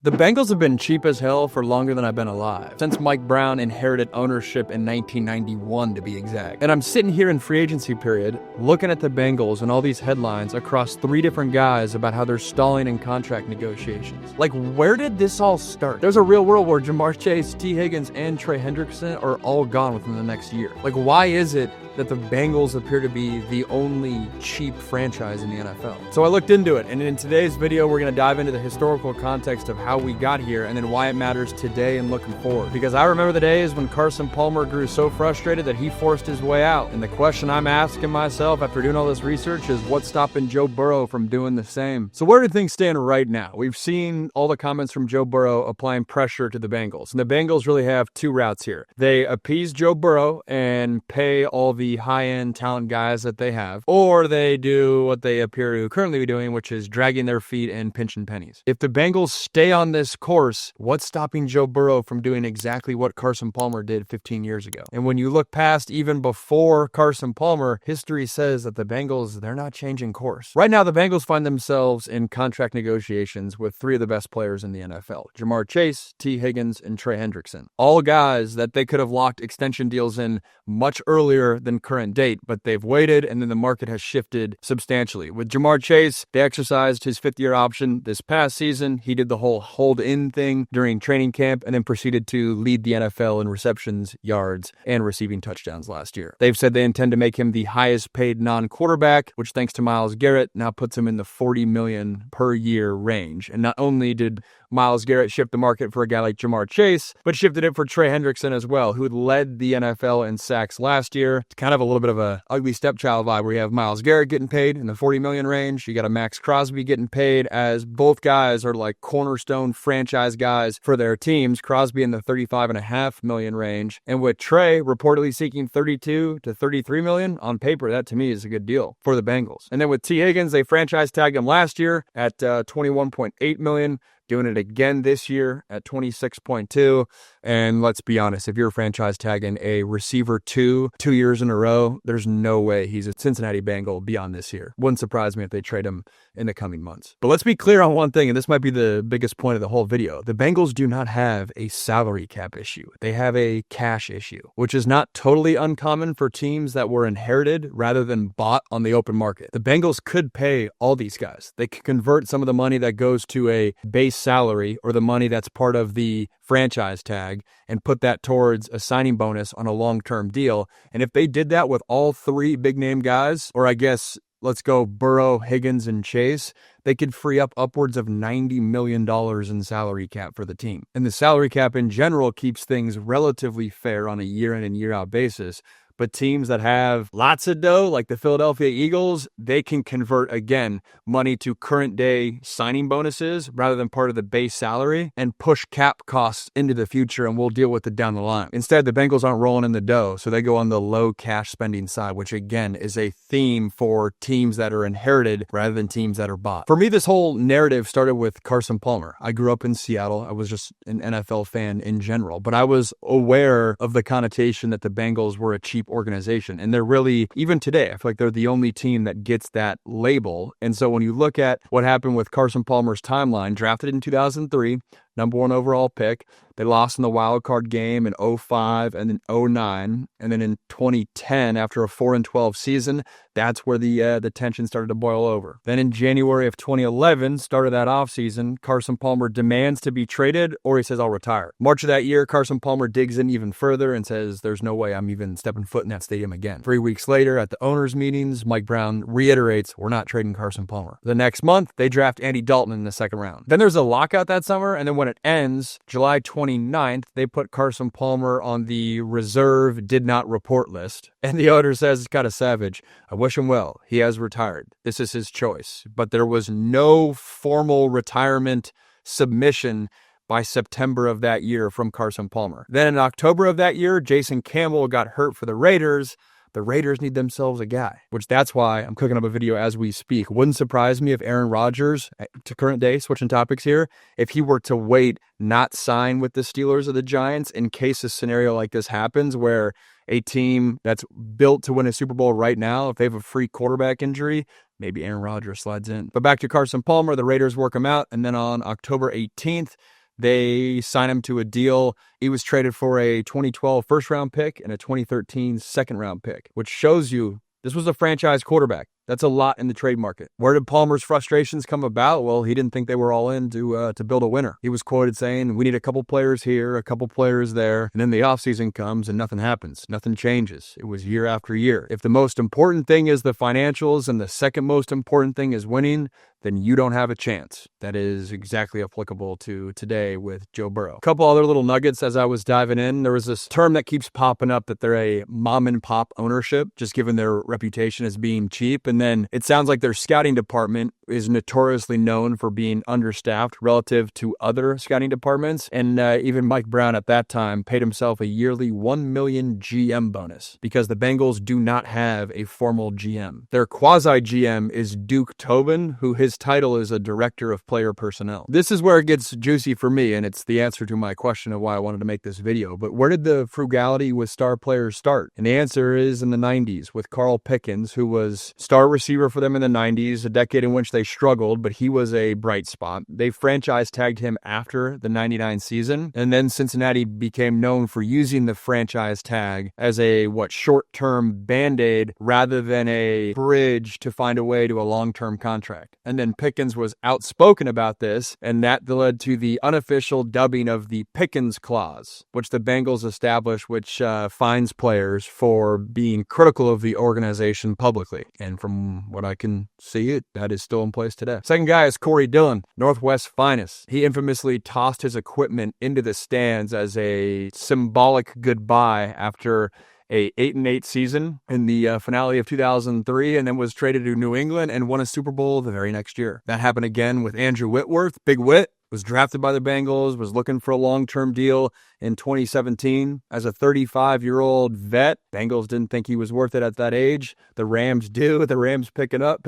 The Bengals have been cheap as hell for longer than I've been alive, since Mike Brown inherited ownership in 1991 to be exact. And I'm sitting here in free agency period, looking at the Bengals and all these headlines across 3 different guys about how they're stalling in contract negotiations. Like, where did this all start? There's a real world where Jamar Chase, T. Higgins, and Trey Hendrickson are all gone within the next year. Like, why is it that the Bengals appear to be the only cheap franchise in the NFL? So I looked into it, and in today's video, we're going to dive into the historical context of how we got here and then why it matters today and looking forward. Because I remember the days when Carson Palmer grew so frustrated that he forced his way out. And the question I'm asking myself after doing all this research is, what's stopping Joe Burrow from doing the same? So where do things stand right now? We've seen all the comments from Joe Burrow applying pressure to the Bengals. And the Bengals really have 2 routes here. They appease Joe Burrow and pay all the high-end talent guys that they have, or they do what they appear to currently be doing, which is dragging their feet and pinching pennies. If the Bengals stay on this course, what's stopping Joe Burrow from doing exactly what Carson Palmer did 15 years ago? And when you look past even before Carson Palmer, history says that the Bengals, they're not changing course. Right now, the Bengals find themselves in contract negotiations with 3 of the best players in the NFL: Jamar Chase, T. Higgins, and Trey Hendrickson. All guys that they could have locked extension deals in much earlier than current date, but they've waited, and then the market has shifted substantially. With Jamar Chase, they exercised his 5th-year option this past season. He did the whole hold-in thing during training camp and then proceeded to lead the NFL in receptions, yards, and receiving touchdowns last year. They've said they intend to make him the highest-paid non-quarterback, which, thanks to Myles Garrett, now puts him in the $40 million per year range. And not only did Myles Garrett shift the market for a guy like Jamar Chase, but shifted it for Trey Hendrickson as well, who had led the NFL in sacks last year. It's kind of a little bit of a ugly stepchild vibe where you have Myles Garrett getting paid in the $40 million range. You got a Max Crosby getting paid, as both guys are like cornerstone franchise guys for their teams. Crosby in the $35.5 million range. And with Trey reportedly seeking $32 to $33 million, on paper, that to me is a good deal for the Bengals. And then with T. Higgins, they franchise tagged him last year at $21.8 million. Doing it again this year at 26.2. And let's be honest, if you're franchise tagging a receiver 2 years in a row, there's no way he's a Cincinnati Bengal beyond this year. Wouldn't surprise me if they trade him in the coming months. But let's be clear on one thing, and this might be the biggest point of the whole video. The Bengals do not have a salary cap issue. They have a cash issue, which is not totally uncommon for teams that were inherited rather than bought on the open market. The Bengals could pay all these guys. They could convert some of the money that goes to a base salary or the money that's part of the franchise tag and put that towards a signing bonus on a long-term deal. And if they did that with all 3 big name guys, or I guess let's go Burrow, Higgins, and Chase, they could free up upwards of $90 million in salary cap for the team. And the salary cap in general keeps things relatively fair on a year in and year out basis. But teams that have lots of dough, like the Philadelphia Eagles, they can convert, again, money to current day signing bonuses rather than part of the base salary and push cap costs into the future, and we'll deal with it down the line. Instead, the Bengals aren't rolling in the dough, so they go on the low cash spending side, which again is a theme for teams that are inherited rather than teams that are bought. For me, this whole narrative started with Carson Palmer. I grew up in Seattle. I was just an NFL fan in general, but I was aware of the connotation that the Bengals were a cheap organization. And they're really, even today, I feel like they're the only team that gets that label. And so when you look at what happened with Carson Palmer's timeline, drafted in 2003, number 1 overall pick. They lost in the wild card game in 2005 and then 2009. And then in 2010, after a 4-12 season, that's where the tension started to boil over. Then in January of 2011, start of that offseason, Carson Palmer demands to be traded, or he says, I'll retire. March of that year, Carson Palmer digs in even further and says, there's no way I'm even stepping foot in that stadium again. 3 weeks later, at the owners' meetings, Mike Brown reiterates, we're not trading Carson Palmer. The next month, they draft Andy Dalton in the 2nd round. Then there's a lockout that summer, and then when it ends, July 29th, they put Carson Palmer on the reserve did not report list. And the owner says, it's kind of savage. I wish him well. He has retired. This is his choice. But there was no formal retirement submission by September of that year from Carson Palmer. Then in October of that year, Jason Campbell got hurt for the Raiders. The Raiders need themselves a guy, which that's why I'm cooking up a video as we speak. Wouldn't surprise me if Aaron Rodgers, to current day, switching topics here, if he were to wait, not sign with the Steelers or the Giants in case a scenario like this happens where a team that's built to win a Super Bowl right now, if they have a free quarterback injury, maybe Aaron Rodgers slides in. But back to Carson Palmer, the Raiders work him out, and then on October 18th, they sign him to a deal. He was traded for a 2012 first-round pick and a 2013 second-round pick, which shows you this was a franchise quarterback. That's a lot in the trade market. Where did Palmer's frustrations come about? Well, he didn't think they were all in to build a winner. He was quoted saying, we need a couple players here, a couple players there, and then the offseason comes and nothing happens. Nothing changes. It was year after year. If the most important thing is the financials and the second most important thing is winning, then you don't have a chance. That is exactly applicable to today with Joe Burrow. A couple other little nuggets as I was diving in. There was this term that keeps popping up that they're a mom and pop ownership, just given their reputation as being cheap. And then it sounds like their scouting department is notoriously known for being understaffed relative to other scouting departments. And even Mike Brown at that time paid himself a yearly $1 million GM bonus because the Bengals do not have a formal GM. Their quasi-GM is Duke Tobin, who his title is a director of player personnel. This is where it gets juicy for me, and it's the answer to my question of why I wanted to make this video. But where did the frugality with star players start? And the answer is in the 90s with Carl Pickens, who was star receiver for them in the 90s, a decade in which they struggled, but he was a bright spot. They franchise tagged him after the 99 season, and then Cincinnati became known for using the franchise tag as a short-term band-aid rather than a bridge to find a way to a long-term contract. And then Pickens was outspoken about this, and that led to the unofficial dubbing of the Pickens Clause, which the Bengals established, which fines players for being critical of the organization publicly. And from what I can see, that is still in place today. Second guy is Corey Dillon, Northwest's finest. He infamously tossed his equipment into the stands as a symbolic goodbye after a 8-8 season in the finale of 2003, and then was traded to New England and won a Super Bowl the very next year. That happened again with Andrew Whitworth. Big Whit was drafted by the Bengals, was looking for a long-term deal in 2017 as a 35-year-old vet. Bengals didn't think he was worth it at that age. The Rams do. The Rams pick him up,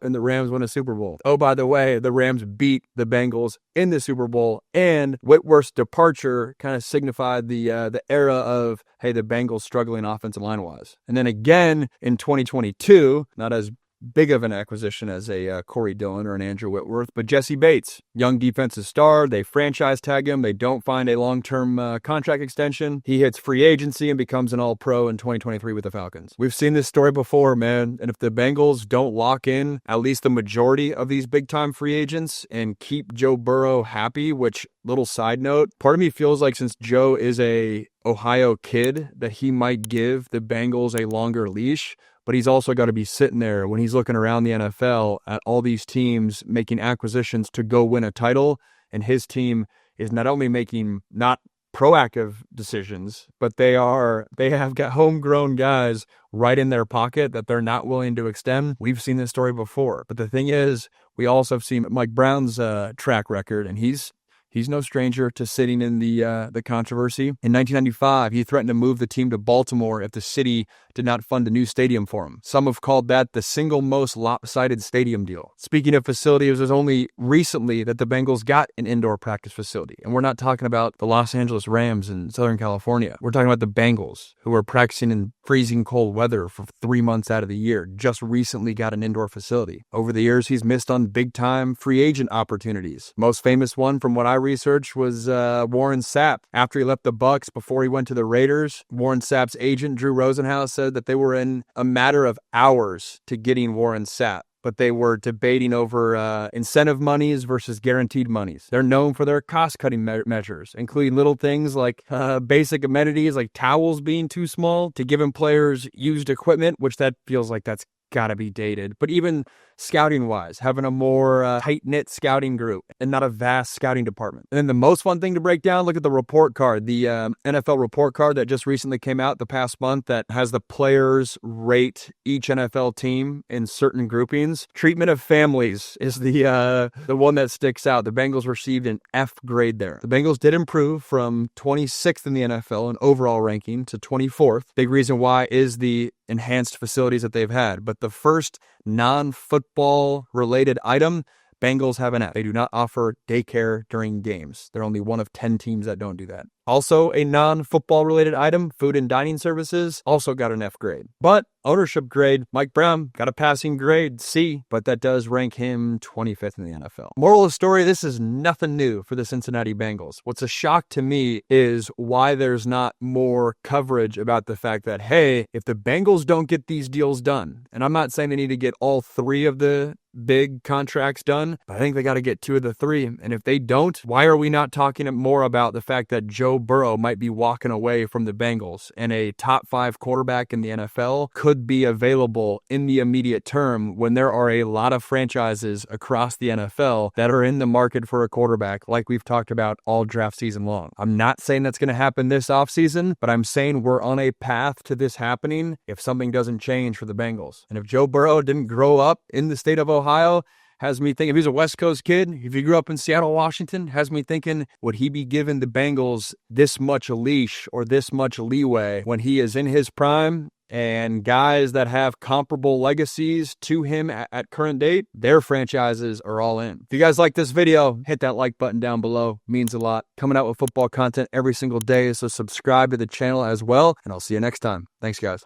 and the Rams win a Super Bowl. Oh, by the way, the Rams beat the Bengals in the Super Bowl, and Whitworth's departure kind of signified the era of, hey, the Bengals struggling offensive line-wise. And then again in 2022, not as big of an acquisition as a Corey Dillon or an Andrew Whitworth, but Jesse Bates, young defensive star. They franchise tag him. They don't find a long-term contract extension. He hits free agency and becomes an all-pro in 2023 with the Falcons. We've seen this story before, man. And if the Bengals don't lock in at least the majority of these big-time free agents and keep Joe Burrow happy, which, little side note, part of me feels like since Joe is a Ohio kid that he might give the Bengals a longer leash. But he's also got to be sitting there when he's looking around the NFL at all these teams making acquisitions to go win a title. And his team is not only making not proactive decisions, but they have got homegrown guys right in their pocket that they're not willing to extend. We've seen this story before. But the thing is, we also have seen Mike Brown's track record, and he's no stranger to sitting in the controversy. In 1995, he threatened to move the team to Baltimore if the city did not fund a new stadium for him. Some have called that the single most lopsided stadium deal. Speaking of facilities, it was only recently that the Bengals got an indoor practice facility. And we're not talking about the Los Angeles Rams in Southern California. We're talking about the Bengals, who are practicing in freezing cold weather for 3 months out of the year, just recently got an indoor facility. Over the years, he's missed on big-time free agent opportunities. Most famous one from what I researched was Warren Sapp. After he left the Bucs, before he went to the Raiders, Warren Sapp's agent, Drew Rosenhaus, said that they were in a matter of hours to getting Warren Sapp. But they were debating over incentive monies versus guaranteed monies. They're known for their cost-cutting measures, including little things like basic amenities like towels being too small to giving players used equipment, which that feels like that's got to be dated. But even scouting-wise, having a more tight-knit scouting group and not a vast scouting department. And then the most fun thing to break down, look at the report card, the NFL report card that just recently came out the past month that has the players rate each NFL team in certain groupings. Treatment of families is the one that sticks out. The Bengals received an F grade there. The Bengals did improve from 26th in the NFL in overall ranking to 24th. Big reason why is the enhanced facilities that they've had. But the first non-football related item, Bengals have an app. They do not offer daycare during games. They're only one of 10 teams that don't do that. Also, a non-football related item, food and dining services, also got an F grade. But ownership grade, Mike Brown got a passing grade, C, but that does rank him 25th in the NFL. Moral of the story, this is nothing new for the Cincinnati Bengals. What's a shock to me is why there's not more coverage about the fact that, hey, if the Bengals don't get these deals done, and I'm not saying they need to get all three of the big contracts done, but I think they got to get 2 of the 3. And if they don't, why are we not talking more about the fact that Joe Burrow might be walking away from the Bengals and a top 5 quarterback in the NFL could be available in the immediate term when there are a lot of franchises across the NFL that are in the market for a quarterback like we've talked about all draft season long. I'm not saying that's going to happen this offseason, but I'm saying we're on a path to this happening if something doesn't change for the Bengals. And if Joe Burrow didn't grow up in the state of Ohio, has me thinking, if he's a West Coast kid, if he grew up in Seattle, Washington, has me thinking, would he be giving the Bengals this much a leash or this much leeway when he is in his prime? And guys that have comparable legacies to him at current date, their franchises are all in. If you guys like this video, hit that like button down below. It means a lot. Coming out with football content every single day, so subscribe to the channel as well. And I'll see you next time. Thanks, guys.